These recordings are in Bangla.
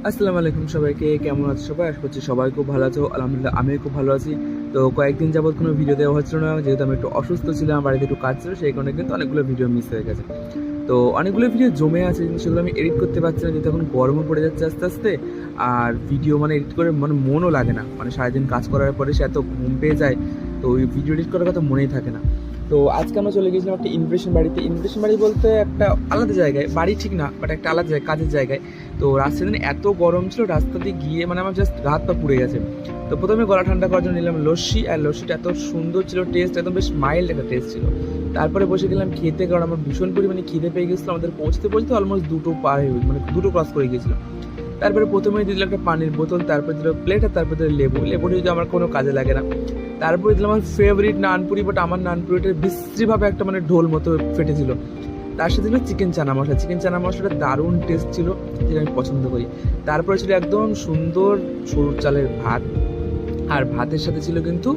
আসসালামু আলাইকুম সবাইকে, কেমন আছো সবাই? আশা করছি সবাই খুব ভালো আছো। আলহামদুলিল্লাহ আমিও খুব ভালো আছি। তো কয়েকদিন যাবত কোনো ভিডিও দেওয়া হচ্ছিল না, যেহেতু আমি একটু অসুস্থ ছিলাম, বাড়িতে একটু কাজ ছিল, সেই কারণে কিন্তু অনেকগুলো ভিডিও মিস হয়ে গেছে। তো অনেকগুলো ভিডিও জমে আছে, কিন্তু সেগুলো আমি এডিট করতে পারছি না, যেহেতু এখন গরমও পড়ে যাচ্ছে আস্তে আস্তে। আর ভিডিও মানে এডিট করে মানে মনও লাগে না, মানে সারাদিন কাজ করার পরে সে এত ঘুম পেয়ে যায়, তো ওই ভিডিও এডিট করার কথা মনেই থাকে না। তো আজকে আমরা চলে গেছিলাম একটা ইমপ্রেশন বাড়িতে। ইমপ্রেশন বাড়ি বলতে একটা আলাদা জায়গায়, বাড়ি ঠিক না, বাট একটা আলাদা জায়গায়, কাজের জায়গায়। তো রাস্তার দিন এত গরম ছিল, রাস্তা দিয়ে গিয়ে মানে আমার জাস্ট হাত পা পুড়ে গেছে। তো প্রথমে গলা ঠান্ডা করার জন্য নিলাম লস্যি, আর লস্যিটা এত সুন্দর ছিল, টেস্ট একদম বেশ মাইল্ড একটা টেস্ট ছিল। তারপরে বসে গেলাম খেতে, কারণ আমার ভীষণ পরিমাণে খিদে পেয়ে গেছিলো। আমাদের পৌঁছতে পৌঁছতে অলমোস্ট দুটো পার হয়ে মানে দুটো ক্রস করে গিয়েছিলো। তারপরে প্রথমে দিল একটা পানির বোতল, তারপর দিল প্লেট, আর তারপর দিল লেবুটা যদি আমার কোনো কাজে লাগে না। তারপরে দিলাম আমার ফেভারিট নানপুরি, বাট আমার নানপুরিটা বিশ্রীভাবে একটা মানে ঢোল মতো ফেটেছিল। তার সাথে ছিল চিকেন চানা মশলা। চিকেন চানা মশলাটা দারুণ টেস্ট ছিল, যেটা আমি পছন্দ করি। তারপরে ছিল একদম সুন্দর সরুর চালের ভাত, আর ভাতের সাথে ছিল কিন্তু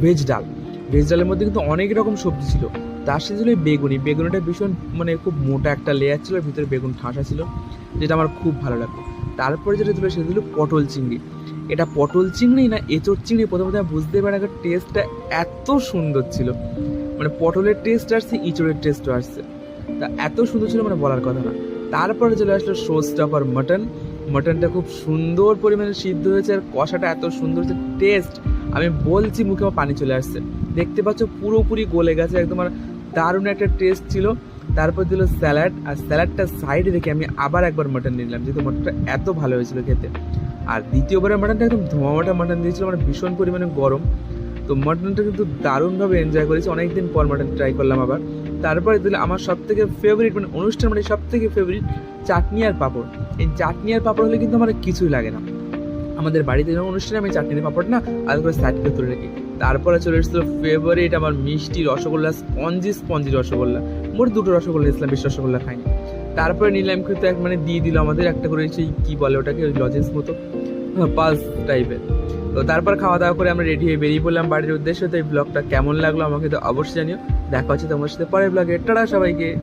ভেজ ডাল। ভেজ ডালের মধ্যে কিন্তু অনেক রকম সবজি ছিল। তার সাথে ছিল বেগুনিটা ভীষণ মানে খুব মোটা একটা লেয়ার ছিল, ভিতরে বেগুন ঠাসা ছিল, যেটা আমার খুব ভালো লাগতো। তারপরে যেটা ছিল সেটা ছিল পটল চিংড়ি। এটা পটল চিংড়ি না এঁচোড় চিংড়ি প্রথমে আমি বুঝতে পারি না, টেস্টটা এত সুন্দর ছিল। মানে পটলের টেস্ট আসছে, ইঁচড়ের টেস্টও আসছে, তা এত সুন্দর ছিল মানে বলার কথা না। তারপরে চলে আসলো শো স্টপার মাটন। মাটনটা খুব সুন্দর পরিমাণে সিদ্ধ হয়েছে, আর কষাটা এত সুন্দর হচ্ছে, টেস্ট আমি বলছি মুখে আমার পানি চলে আসছে। দেখতে পাচ্ছ পুরোপুরি গলে গেছে একদম, আর দারুণ একটা টেস্ট ছিল। তারপর দিল স্যালাড, আর স্যালাডটা সাইডে রেখে আমি আবার একবার মাটন নিলাম, যেহেতু মাটনটা এত ভালো হয়েছিল খেতে। আর দ্বিতীয়বারের মাটনটা একদম ধোঁয়াটা মাটন দিয়েছিল, মানে ভীষণ পরিমাণে গরম। তো মাটনটা কিন্তু দারুণভাবে এনজয় করেছি, অনেকদিন পর মাটন ট্রাই করলাম আবার। তারপরে দিলে আমার সব থেকে ফেভারিট, মানে অনুষ্ঠান মানে সব থেকে ফেভারিট চাটনি আর পাঁপড়। এই চাটনি আর পাঁপড় হলে কিন্তু আমার কিছুই লাগে না। আমাদের বাড়িতে যখন অনুষ্ঠানে আমি চাটনি পাঁপড় না আলাদা করে সাইড করে তুলে রাখি। তারপরে চলে এসেছিল ফেভারিট আমার মিষ্টি রসগোল্লা, স্পঞ্জি রসগোল্লা। মোট দুটো রসগোল্লা নিয়েছিলাম, বেশি রসগোল্লা খাইনি। তারপরে নিলাম কিন্তু এক মানে দিয়ে দিল আমাদের একটা করে সেই কী বলে ওটাকে, ওই লজেন্স মতো, পালস টাইপের। তো তারপর খাওয়া দাওয়া করে আমরা রেডি হয়ে বেরিয়ে পড়লাম বাড়ির উদ্দেশ্যে। তো এই ব্লগটা কেমন লাগলো আমাকে তো অবশ্যই জানিও। দেখা হচ্ছে তোমার সাথে পরের ব্লগে। টাটা সবাইকে।